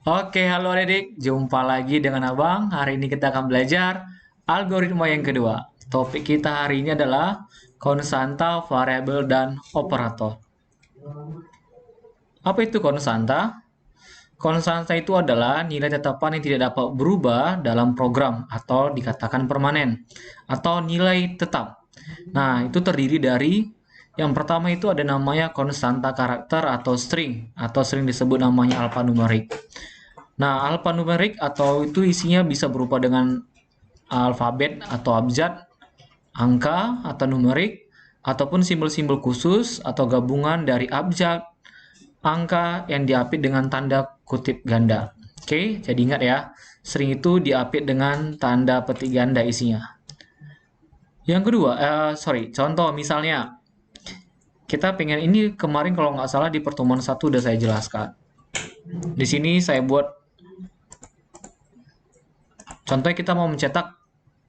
Oke, halo adik, jumpa lagi dengan Abang. Hari ini kita akan belajar algoritma yang kedua. Topik kita hari ini adalah konstanta, variabel, dan operator. Apa itu konstanta? Konstanta itu adalah nilai tetapan yang tidak dapat berubah dalam program atau dikatakan permanen atau nilai tetap. Nah, itu terdiri dari yang pertama itu ada namanya konstanta karakter atau sering disebut namanya alfanumerik. Nah, alfanumerik atau itu isinya bisa berupa dengan alfabet atau abjad, angka atau numerik, ataupun simbol-simbol khusus atau gabungan dari abjad, angka yang diapit dengan tanda kutip ganda. Oke, jadi ingat ya, sering itu diapit dengan tanda petik ganda isinya. Yang kedua, contoh misalnya, kita pengen ini kemarin kalau nggak salah di pertemuan satu udah saya jelaskan. Di sini saya buat, contohnya kita mau mencetak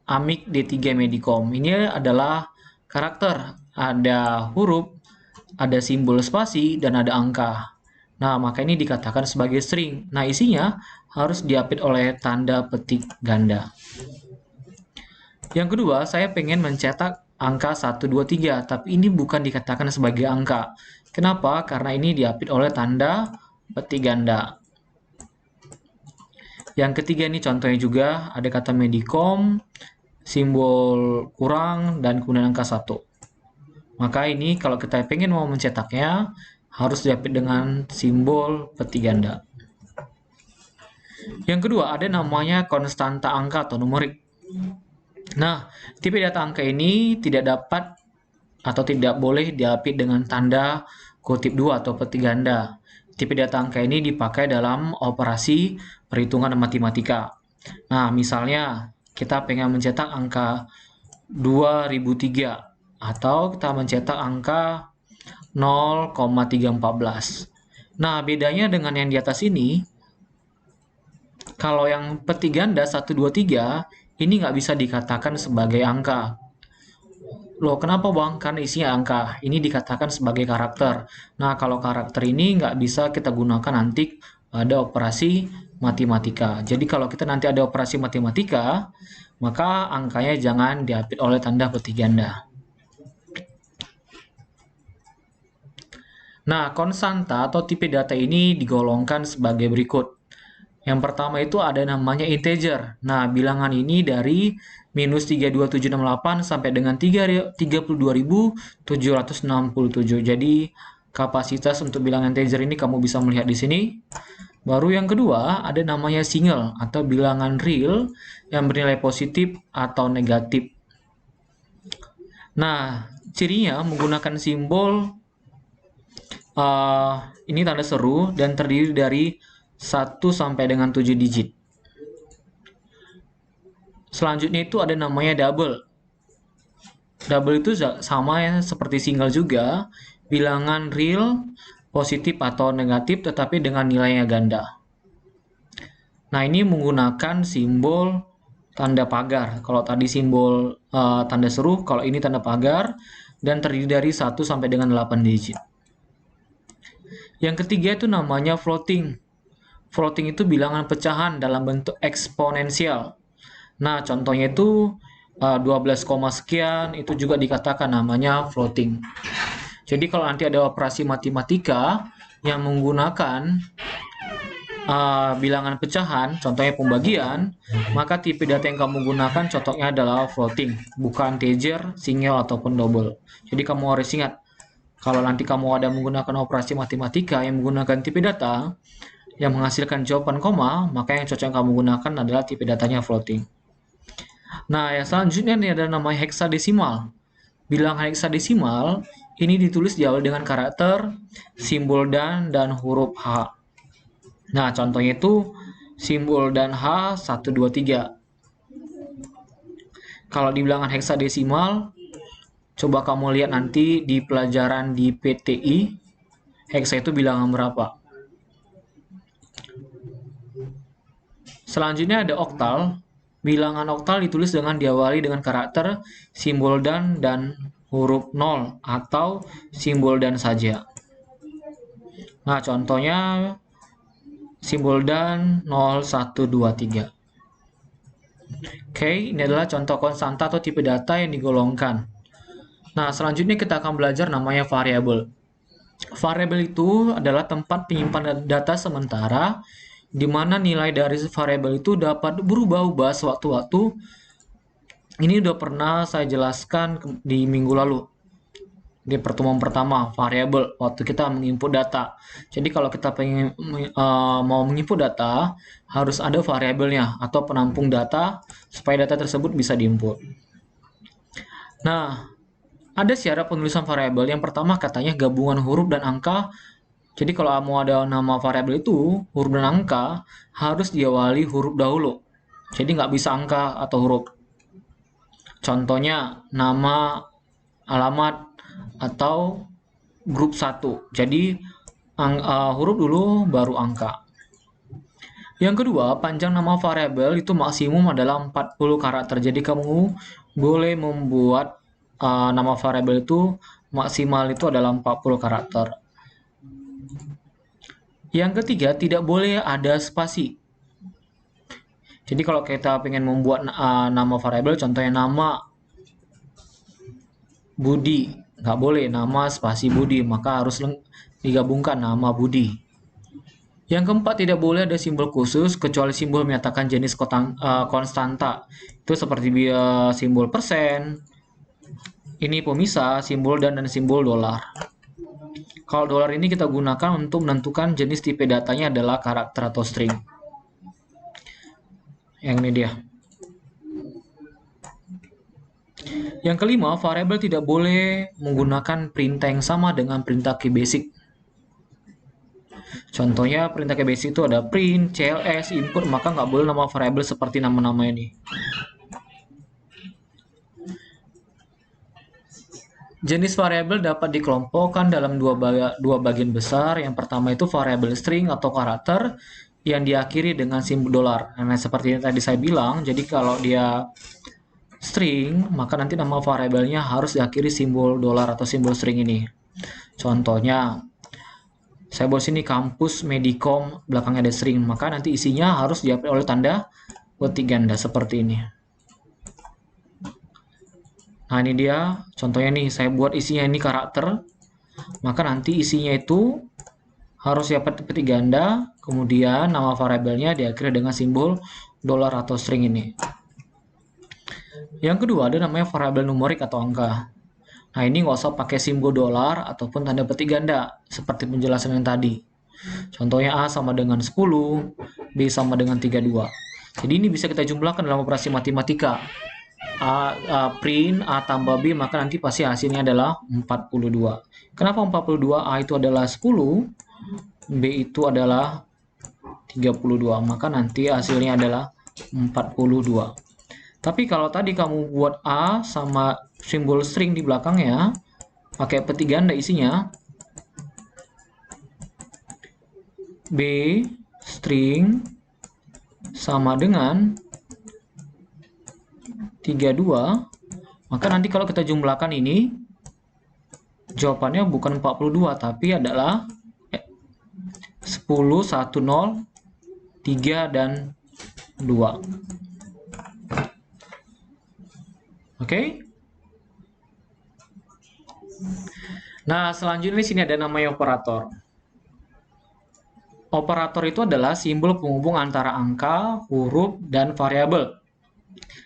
Amik D3 Medicom. Ini adalah karakter, ada huruf, ada simbol spasi, dan ada angka. Nah, maka ini dikatakan sebagai string. Nah, isinya harus diapit oleh tanda petik ganda. Yang kedua, saya pengen mencetak angka 1, 2, 3, tapi ini bukan dikatakan sebagai angka. Kenapa? Karena ini diapit oleh tanda petik ganda. Yang ketiga ini contohnya juga ada kata medicom, simbol kurang, dan kemudian angka 1. Maka ini kalau kita pengen mau mencetaknya, harus diapit dengan simbol petik ganda. Yang kedua, ada namanya konstanta angka atau numerik. Nah, tipe data angka ini tidak dapat atau tidak boleh diapit dengan tanda kutip 2 atau petik ganda. Tipe data angka ini dipakai dalam operasi perhitungan matematika. Nah, misalnya kita pengen mencetak angka 2003 atau kita mencetak angka 0,314. Nah, bedanya dengan yang di atas ini, kalau yang petik ganda 1, 2, 3, ini nggak bisa dikatakan sebagai angka. Loh, kenapa Bang? Karena isinya angka. Ini dikatakan sebagai karakter. Nah, kalau karakter ini nggak bisa kita gunakan nanti pada operasi matematika. Jadi kalau kita nanti ada operasi matematika, maka angkanya jangan diapit oleh tanda petik ganda. Nah, konstanta atau tipe data ini digolongkan sebagai berikut. Yang pertama itu ada namanya integer. Nah, bilangan ini dari minus 32768 sampai dengan 32.767. Jadi, kapasitas untuk bilangan integer ini kamu bisa melihat di sini. Baru yang kedua, ada namanya single atau bilangan real yang bernilai positif atau negatif. Nah, cirinya menggunakan simbol ini tanda seru dan terdiri dari 1 sampai dengan 7 digit. Selanjutnya itu ada namanya double. Double itu sama ya seperti single juga, bilangan real, positif atau negatif tetapi dengan nilainya ganda. Nah, ini menggunakan simbol tanda pagar. Kalau tadi simbol tanda seru, kalau ini tanda pagar dan terdiri dari 1 sampai dengan 8 digit. Yang ketiga itu namanya floating. Floating itu bilangan pecahan dalam bentuk eksponensial. Nah, contohnya itu 12, sekian, itu juga dikatakan namanya floating. Jadi kalau nanti ada operasi matematika yang menggunakan bilangan pecahan, contohnya pembagian, maka tipe data yang kamu gunakan contohnya adalah floating, bukan integer, single, ataupun double. Jadi kamu harus ingat, kalau nanti kamu ada menggunakan operasi matematika yang menggunakan tipe data yang menghasilkan jawaban koma, maka yang cocok kamu gunakan adalah tipe datanya floating. Nah, yang selanjutnya ini ada namanya heksadesimal. Bilangan heksadesimal ini ditulis diawali dengan karakter, simbol dan huruf H. Nah, contohnya itu simbol dan H 1, 2, 3. Kalau di bilangan heksadesimal, coba kamu lihat nanti di pelajaran di PTI, heksa itu bilangan berapa. Selanjutnya ada oktal. Bilangan oktal ditulis dengan diawali dengan karakter, simbol dan huruf 0 atau simbol dan saja. Nah, contohnya simbol dan 0, 1, 2, 3. Oke, ini adalah contoh konstanta atau tipe data yang digolongkan. Nah, selanjutnya kita akan belajar namanya variabel. Variabel itu adalah tempat penyimpanan data sementara di mana nilai dari variabel itu dapat berubah-ubah sewaktu-waktu. Ini udah pernah saya jelaskan di minggu lalu di pertemuan pertama, variabel waktu kita menginput data. Jadi kalau kita pengen mau menginput data, harus ada variabelnya atau penampung data supaya data tersebut bisa diinput. Nah, ada syarat penulisan variabel. Yang pertama katanya gabungan huruf dan angka. Jadi kalau mau ada nama variabel itu, huruf dan angka harus diawali huruf dahulu. Jadi nggak bisa angka atau huruf. Contohnya nama, alamat, atau grup 1. Jadi huruf dulu baru angka. Yang kedua, panjang nama variabel itu maksimum adalah 40 karakter. Jadi kamu boleh membuat nama variabel itu maksimal itu adalah 40 karakter. Yang ketiga, tidak boleh ada spasi. Jadi kalau kita pengen membuat nama variabel, contohnya nama Budi, nggak boleh nama spasi Budi, maka harus digabungkan nama Budi. Yang keempat, tidak boleh ada simbol khusus kecuali simbol menyatakan jenis konstanta. Itu seperti simbol persen, ini pemisah, simbol dan simbol dolar. Kalau dolar ini kita gunakan untuk menentukan jenis tipe datanya adalah karakter atau string. Yang ini dia. Yang kelima, variabel tidak boleh menggunakan perintah yang sama dengan perintah key basic. Contohnya perintah key basic itu ada print, cls, input, maka nggak boleh nama variabel seperti nama-nama ini. Jenis variabel dapat dikelompokkan dalam dua bagian besar. Yang pertama itu variabel string atau karakter yang diakhiri dengan simbol dolar. Nah, seperti yang tadi saya bilang, jadi kalau dia string, maka nanti nama variabelnya harus diakhiri simbol dolar atau simbol string ini. Contohnya, saya buat sini kampus Medicom, belakangnya ada string, maka nanti isinya harus diapit oleh tanda petik ganda seperti ini. Nah, ini dia contohnya nih, saya buat isinya ini karakter, maka nanti isinya itu harus dapat petik ganda, kemudian nama variabelnya diakhiri dengan simbol dolar atau string ini. Yang kedua ada namanya variabel numerik atau angka. Nah, ini nggak usah pakai simbol dolar ataupun tanda petik ganda seperti penjelasan yang tadi. Contohnya A sama dengan 10, B sama dengan 32. Jadi ini bisa kita jumlahkan dalam operasi matematika. Print A tambah B, maka nanti pasti hasilnya adalah 42. Kenapa 42? A itu adalah 10, B itu adalah 32, maka nanti hasilnya adalah 42. Tapi kalau tadi kamu buat A sama simbol string di belakangnya, pakai petik ganda isinya, B string sama dengan 32, maka nanti kalau kita jumlahkan ini, jawabannya bukan 42, tapi adalah 10, 1, 0, 3, dan 2. Oke? Nah, selanjutnya di sini ada namanya operator. Operator itu adalah simbol penghubung antara angka, huruf, dan variabel,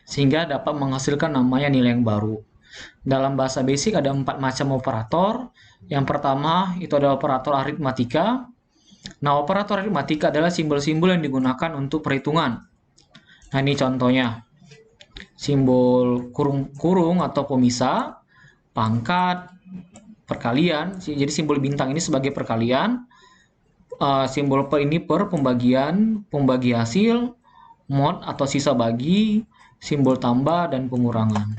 sehingga dapat menghasilkan namanya nilai yang baru. Dalam bahasa basic ada 4 macam operator. Yang pertama itu adalah operator aritmatika. Nah, operator aritmatika adalah simbol-simbol yang digunakan untuk perhitungan. Nah, ini contohnya. Simbol kurung atau pemisah, pangkat, perkalian. Jadi simbol bintang ini sebagai perkalian. Simbol per ini per pembagian, pembagi hasil, mod atau sisa bagi, simbol tambah, dan pengurangan.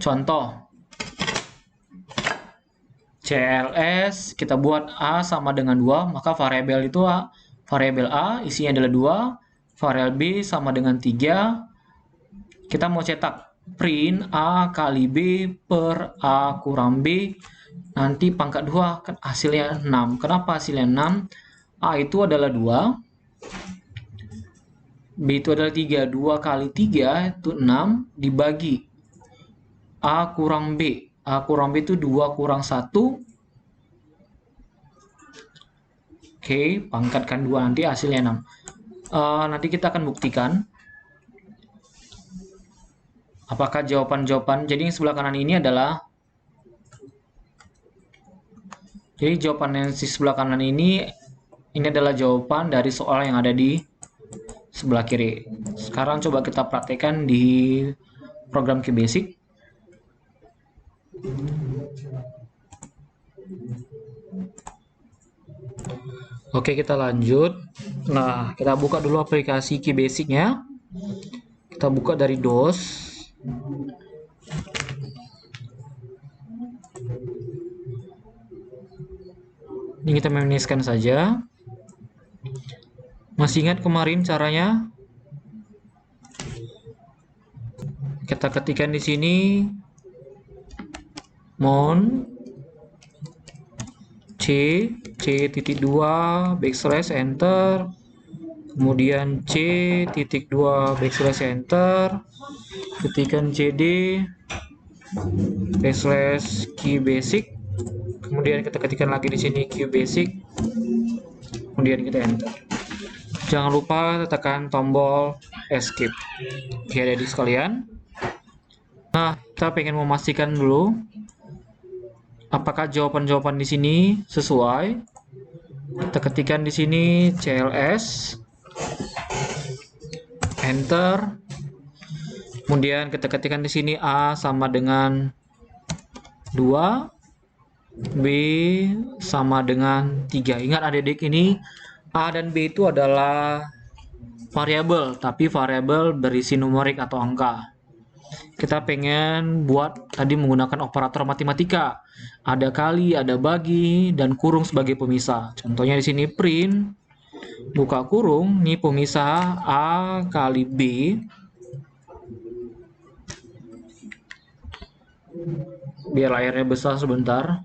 Contoh, CLS kita buat A sama dengan 2, maka variabel itu variabel A isinya adalah 2, variabel B sama dengan 3. Kita mau cetak print A kali B per A kurang B, nanti pangkat 2 kan hasilnya 6. Kenapa hasilnya 6? A itu adalah 2, B itu adalah 3. 2 kali 3 itu 6 dibagi A kurang B. A kurang B itu 2 kurang 1. Oke, pangkatkan 2 nanti hasilnya 6. Nanti kita akan buktikan apakah jawaban-jawaban. Jadi yang sebelah kanan ini adalah, jadi jawaban yang di sebelah kanan ini adalah jawaban dari soal yang ada di sebelah kiri. Sekarang coba kita praktekkan di program QBasic. Oke, kita lanjut. Nah, kita buka dulu aplikasi QBasic-nya. Kita buka dari DOS. Ini kita menuliskan saja. Masih ingat kemarin caranya? Kita ketikkan di sini mon C.2 backslash enter, kemudian C.2 backslash enter, ketikkan CD backslash QBasic, kemudian kita ketikkan lagi di sini QBasic, kemudian kita enter. Jangan lupa tekan tombol escape. Oke, adik sekalian. Nah, kita pengen memastikan dulu apakah jawaban-jawaban di sini sesuai. Kita ketikkan di sini CLS, enter. Kemudian kita ketikkan di sini A sama dengan 2, B sama dengan 3. Ingat adik-adik, ini A dan B itu adalah variabel, tapi variabel berisi numerik atau angka. Kita pengen buat tadi menggunakan operator matematika. Ada kali, ada bagi, dan kurung sebagai pemisah. Contohnya di sini print, buka kurung, ini pemisah A kali B. Biar layarnya besar sebentar.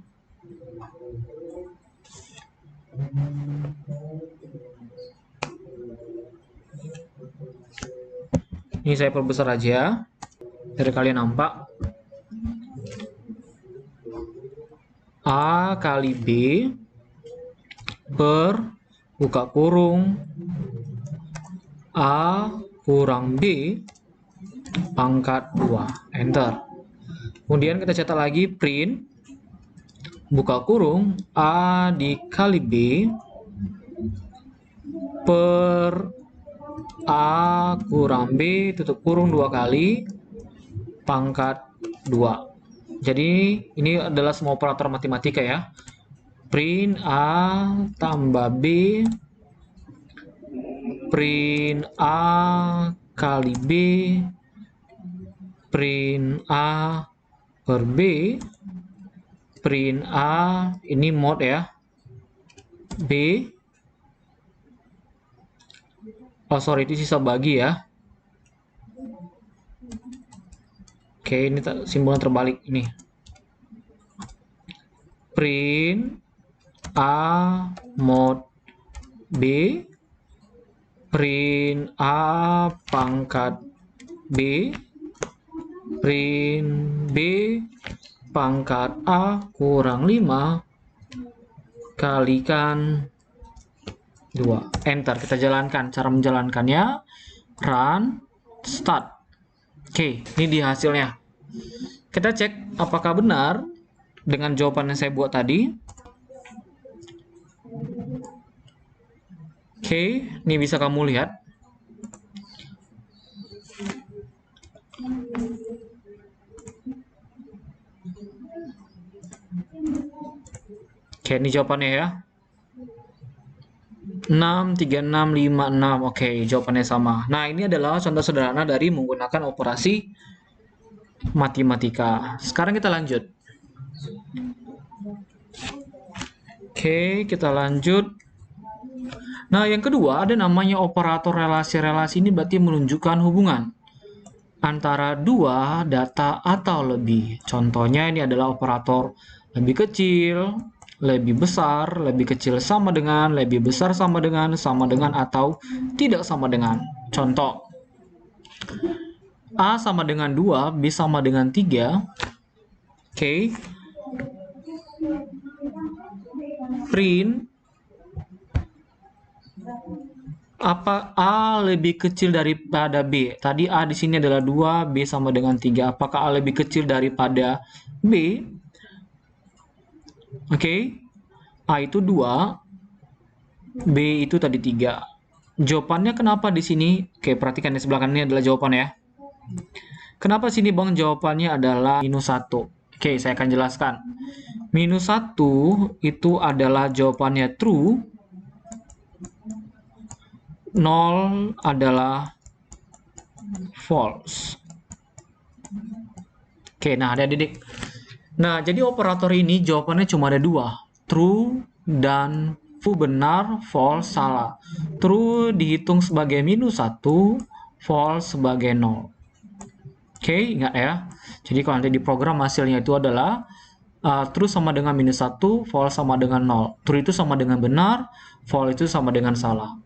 Ini saya perbesar aja, biar kalian nampak. A kali B per buka kurung A kurang B pangkat 2, enter. Kemudian kita cetak lagi print, buka kurung A dikali B per A kurang B tutup kurung 2 kali pangkat 2. Jadi ini adalah semua operator matematika ya. Print A tambah B, print A kali B, print A per B, print A, ini mod ya, B, oh sorry, itu sisa bagi ya. Oke, ini simbolnya terbalik ini. Print A mod B, print A pangkat B, print B pangkat A kurang 5 kalikan 2. Enter. Kita jalankan. Cara menjalankannya, run, start. Oke, ini dia hasilnya. Kita cek apakah benar dengan jawaban yang saya buat tadi. Oke, ini bisa kamu lihat. Oke, ini jawabannya ya. 6, 3, 6, 5, 6. Oke, jawabannya sama. Nah, ini adalah contoh sederhana dari menggunakan operasi matematika. Sekarang kita lanjut. Oke, kita lanjut. Nah, yang kedua ada namanya operator relasi-relasi. Ini berarti menunjukkan hubungan antara dua data atau lebih. Contohnya ini adalah operator lebih kecil, lebih besar, lebih kecil, sama dengan, lebih besar, sama dengan, atau tidak sama dengan. Contoh, A sama dengan 2, B sama dengan 3. Oke. Print apa A lebih kecil daripada B? Tadi A di sini adalah 2, B sama dengan 3. Apakah A lebih kecil daripada B? Oke. A itu 2, B itu tadi 3. Jawabannya kenapa di sini? Oke, perhatikan di sebelah kanan ini adalah jawaban ya. Kenapa sini Bang jawabannya adalah minus 1? Oke, saya akan jelaskan. Minus 1 itu adalah jawabannya true. 0 adalah false. Oke, nah adik-adik. Nah, jadi operator ini jawabannya cuma ada 2. True dan benar, false, salah. True dihitung sebagai minus 1, false sebagai 0. Oke, ingat ya. Jadi kalau nanti di program hasilnya itu adalah true sama dengan minus 1, false sama dengan 0. True itu sama dengan benar, false itu sama dengan salah.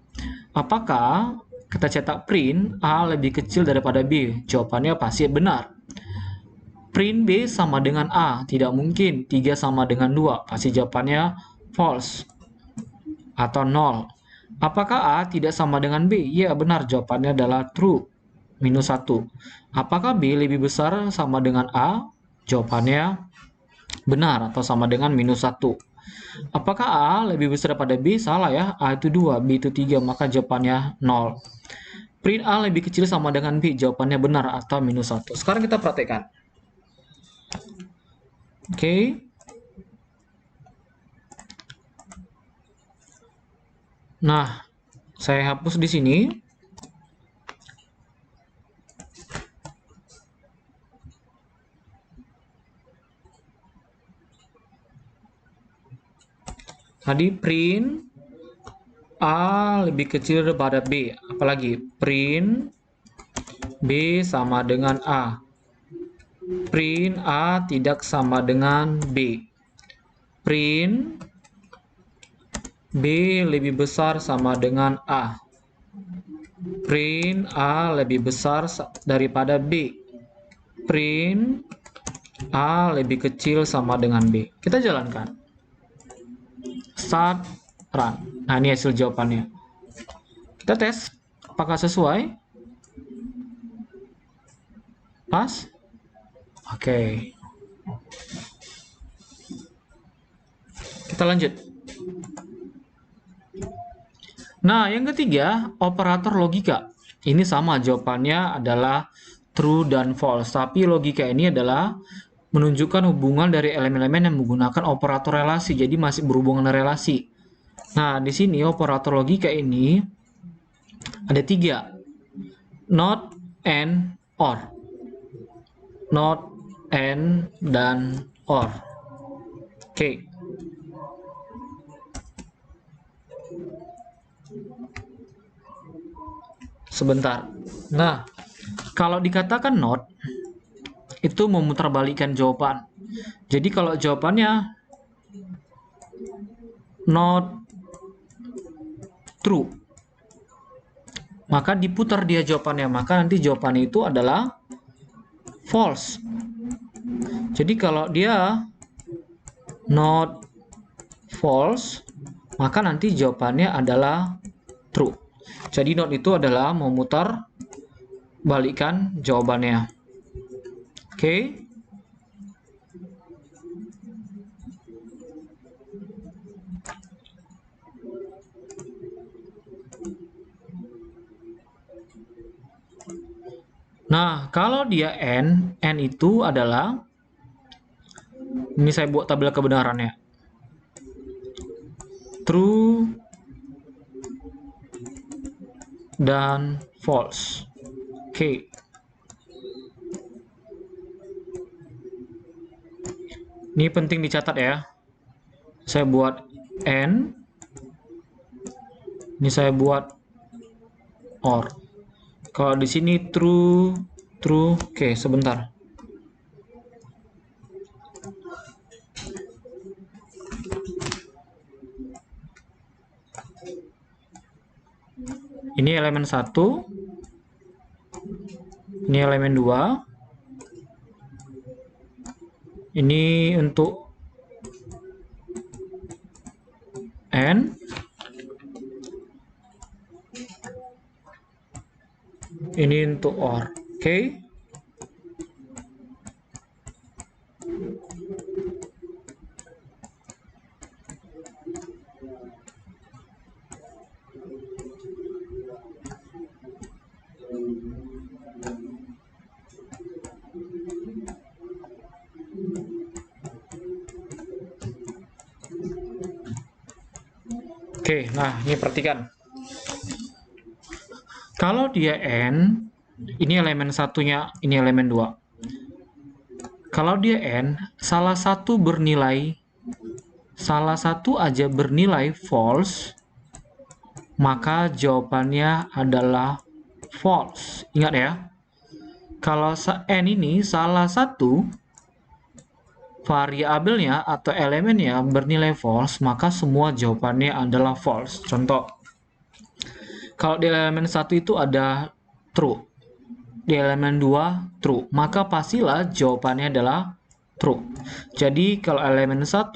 Apakah kita cetak print A lebih kecil daripada B? Jawabannya pasti benar. Print B sama dengan A, tidak mungkin. 3 sama dengan 2, pasti jawabannya false atau 0. Apakah A tidak sama dengan B? Ya, benar, jawabannya adalah true, minus 1. Apakah B lebih besar sama dengan A? Jawabannya benar atau sama dengan minus 1. Apakah A lebih besar daripada B? Salah ya, A itu 2, B itu 3, maka jawabannya 0. Print A lebih kecil sama dengan B, jawabannya benar atau minus 1. Sekarang kita perhatikan. Oke. Nah, saya hapus di sini. Tadi print A lebih kecil daripada B. Apalagi print B sama dengan A. Print A tidak sama dengan B. Print B lebih besar sama dengan A. Print A lebih besar daripada B. Print A lebih kecil sama dengan B. Kita jalankan. Start, run. Nah, ini hasil jawabannya. Kita tes apakah sesuai. Pas? Oke. Kita lanjut. Nah, yang ketiga, operator logika. Ini sama, jawabannya adalah true dan false. Tapi logika ini adalah menunjukkan hubungan dari elemen-elemen yang menggunakan operator relasi. Jadi masih berhubungan relasi. Nah, di sini operator logika ini ada 3. Not, and, or. Not, and, dan or. Oke. Sebentar. Nah, kalau dikatakan not, itu memutarbalikkan jawaban. Jadi kalau jawabannya not true, maka diputar dia jawabannya. Maka nanti jawabannya itu adalah false. Jadi kalau dia not false, maka nanti jawabannya adalah true. Jadi not itu adalah memutar balikan jawabannya. Oke. Nah, kalau dia n itu adalah, ini saya buat tabel kebenarannya. True dan false. Oke. Ini penting dicatat ya. Saya buat n. Ini saya buat or. Kalau di sini true. Oke, sebentar. Ini elemen 1, ini elemen 2, ini untuk N, ini untuk OR. Oke. Oke, nah ini perhatikan. Kalau dia N, ini elemen satunya, ini elemen 2. Kalau dia N, salah satu aja bernilai false, maka jawabannya adalah false. Ingat ya, kalau N ini salah satu variabelnya atau elemennya bernilai false, maka semua jawabannya adalah false. Contoh, kalau di elemen 1 itu ada true, di elemen 2 true, maka pastilah jawabannya adalah true. Jadi kalau elemen 1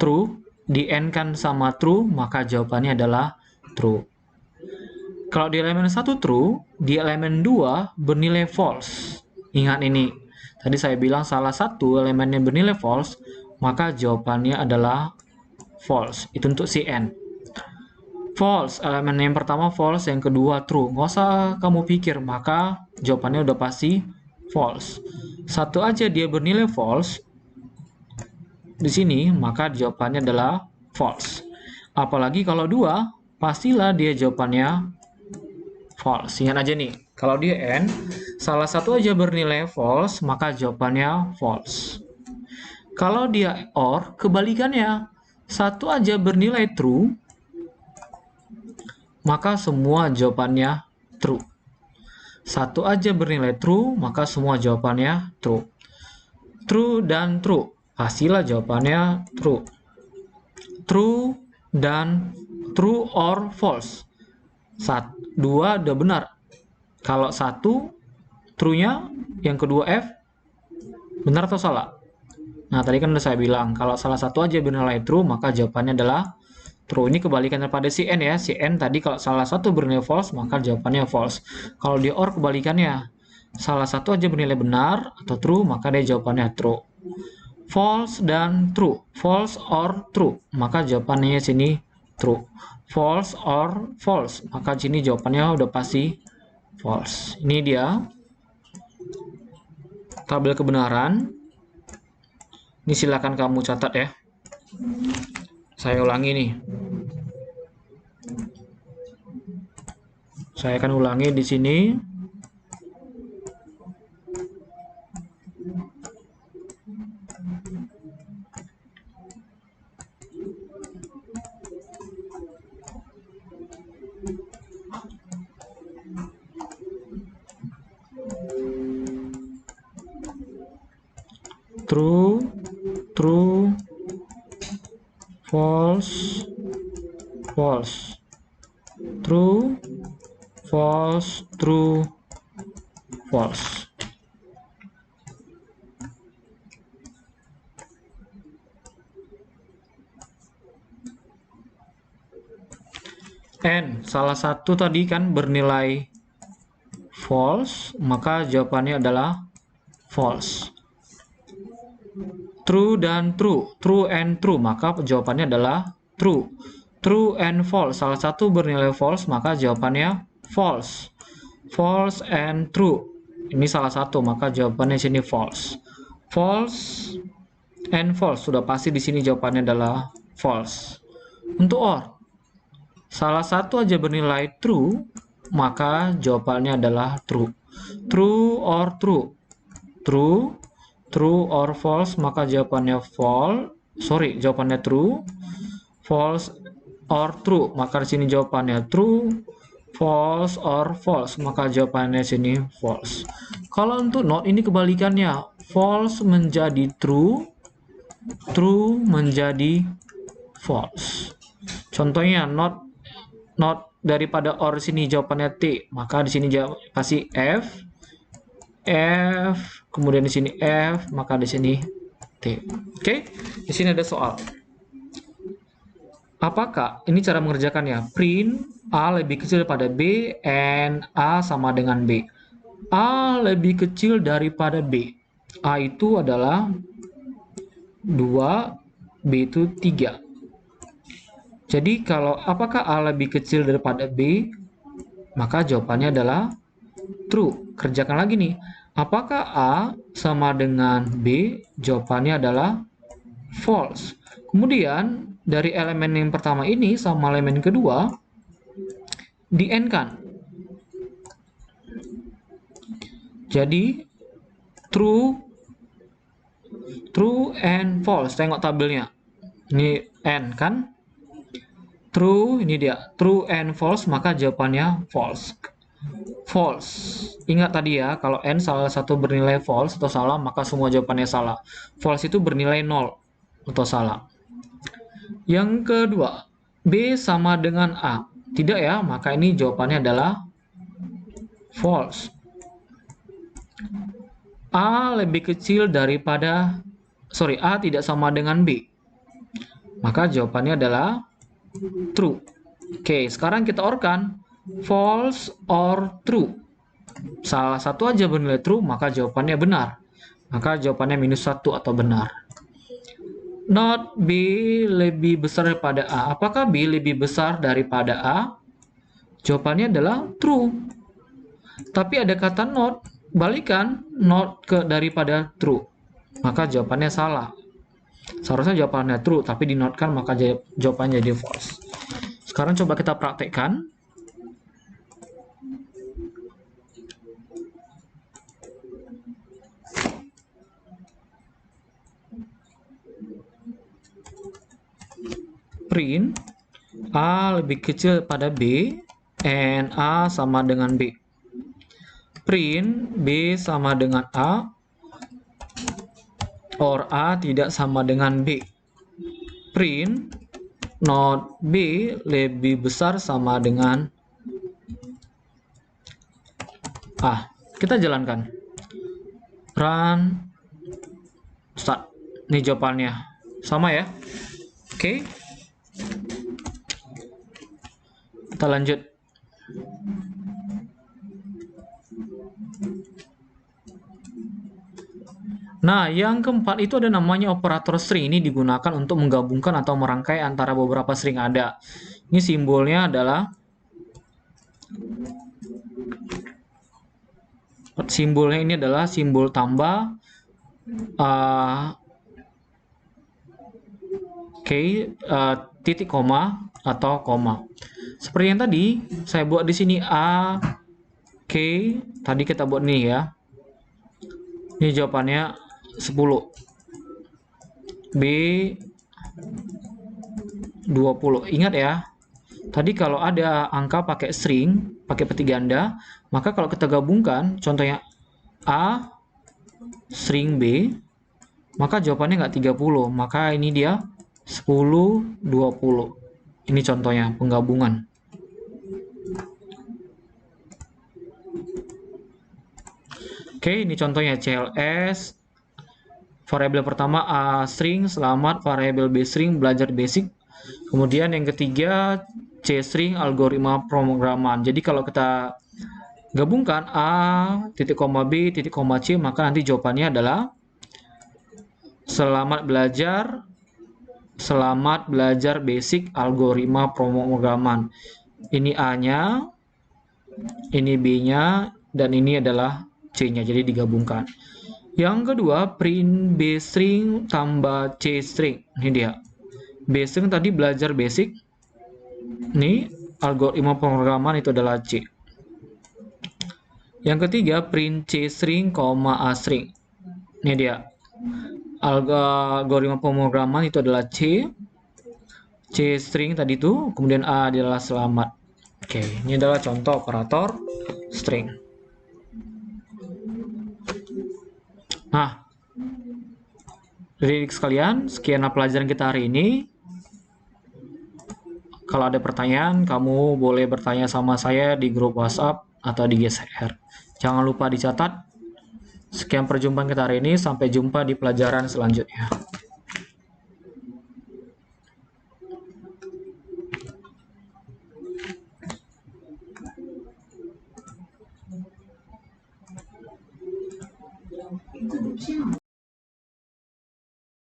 true, di N kan sama true, maka jawabannya adalah true. Kalau di elemen 1 true, di elemen 2 bernilai false. Ingat ini, tadi saya bilang salah satu elemennya bernilai false, maka jawabannya adalah false. Itu untuk si N. False, elemen yang pertama false, yang kedua true. Nggak usah kamu pikir, maka jawabannya udah pasti false. Satu aja dia bernilai false di sini, maka jawabannya adalah false. Apalagi kalau dua, pastilah dia jawabannya false. Ingat aja nih, kalau dia N, salah satu aja bernilai false, maka jawabannya false. Kalau dia OR, kebalikannya. Satu aja bernilai true, maka semua jawabannya true. Satu aja bernilai true, maka semua jawabannya true. True dan true, pastilah jawabannya true. True dan true or false. Dua udah benar. Kalau satu true-nya, yang kedua F, benar atau salah? Nah, tadi kan udah saya bilang, kalau salah satu aja bernilai true, maka jawabannya adalah true. Ini kebalikan daripada si N ya. Si N tadi kalau salah satu bernilai false, maka jawabannya false. Kalau di OR kebalikannya, salah satu aja bernilai benar atau true, maka dia jawabannya true. False dan true. False or true, maka jawabannya sini true. False or false, maka sini jawabannya udah pasti false. Ini dia tabel kebenaran. Ini silakan kamu catat ya. Saya ulangi nih. Saya akan ulangi di sini. True, true, false, false. True, false, true, false. N, salah satu tadi kan bernilai false, maka jawabannya adalah false. True dan true, true and true, maka jawabannya adalah true. True and false, salah satu bernilai false, maka jawabannya false. False and true, ini salah satu, maka jawabannya sini false. False and false, sudah pasti di sini jawabannya adalah false. Untuk OR, salah satu aja bernilai true, maka jawabannya adalah true. True or true, true. True or false, maka jawabannya false. Jawabannya true. False or true, maka di sini jawabannya true. False or false, maka jawabannya sini false. Kalau untuk not ini kebalikannya, false menjadi true, true menjadi false. Contohnya not not daripada or sini jawabannya T, maka di sini pasti F, kemudian di sini F, maka di sini T. Oke, di sini ada soal. Apakah ini cara mengerjakannya? Print A lebih kecil daripada B and A sama dengan B. A lebih kecil daripada B. A itu adalah 2, B itu 3. Jadi kalau apakah A lebih kecil daripada B? Maka jawabannya adalah true. Kerjakan lagi nih. Apakah A sama dengan B? Jawabannya adalah false. Kemudian dari elemen yang pertama ini sama elemen kedua di AND-kan. Jadi true and false. Tengok tabelnya. Ini AND kan? True, ini dia. True and false, maka jawabannya false. False. Ingat tadi ya, kalau N salah satu bernilai false atau salah, maka semua jawabannya salah. False itu bernilai 0 atau salah. Yang kedua, B sama dengan A. Tidak ya, maka ini jawabannya adalah false. A lebih kecil daripada, A tidak sama dengan B. Maka jawabannya adalah true. Oke, sekarang kita orkan false or true. Salah satu aja bernilai true, maka jawabannya benar. Maka jawabannya -1 atau benar. Not B lebih besar daripada A. Apakah B lebih besar daripada A? Jawabannya adalah true. Tapi ada kata not, balikan not daripada true. Maka jawabannya salah. Seharusnya jawabannya true, tapi dinotkan maka jawabannya jadi false. Sekarang coba kita praktekkan. Print A lebih kecil pada B and A sama dengan B. Print B sama dengan A or A tidak sama dengan B. Print not B lebih besar sama dengan A. Kita jalankan. Run. Start. Ini jawabannya. Sama ya. Oke. Kita lanjut. Nah, yang keempat itu ada namanya operator string. Ini digunakan untuk menggabungkan atau merangkai antara beberapa string ada. Ini simbolnya adalah simbol tambah titik koma atau koma. Seperti yang tadi saya buat di sini A, K, tadi kita buat nih ya. Ini jawabannya 10. B 20. Ingat ya. Tadi kalau ada angka pakai string, pakai peti ganda, maka kalau kita gabungkan, contohnya A string B, maka jawabannya nggak 30, maka ini dia 10, 20. Ini contohnya penggabungan. Oke, ini contohnya CLS. Variabel pertama A string, selamat, variabel B string, belajar basic. Kemudian yang ketiga C string, algoritma pemrograman. Jadi kalau kita gabungkan A, titik koma B, titik koma C, maka nanti jawabannya adalah selamat belajar basic algoritma pemrograman. Ini A-nya, ini B-nya, dan ini adalah C-nya, jadi digabungkan. Yang kedua, print B string tambah C string. Ini dia. B string tadi belajar basic. Ini algoritma pemrograman itu adalah C. Yang ketiga, print C string, A string. Ini dia. Algoritma pemrograman itu adalah C. C string tadi itu, kemudian A adalah selamat. Oke, ini adalah contoh operator string. Nah, adik sekalian, sekian pelajaran kita hari ini. Kalau ada pertanyaan, kamu boleh bertanya sama saya di grup WhatsApp atau di GSR. Jangan lupa dicatat. Sekian perjumpaan kita hari ini, sampai jumpa di pelajaran selanjutnya.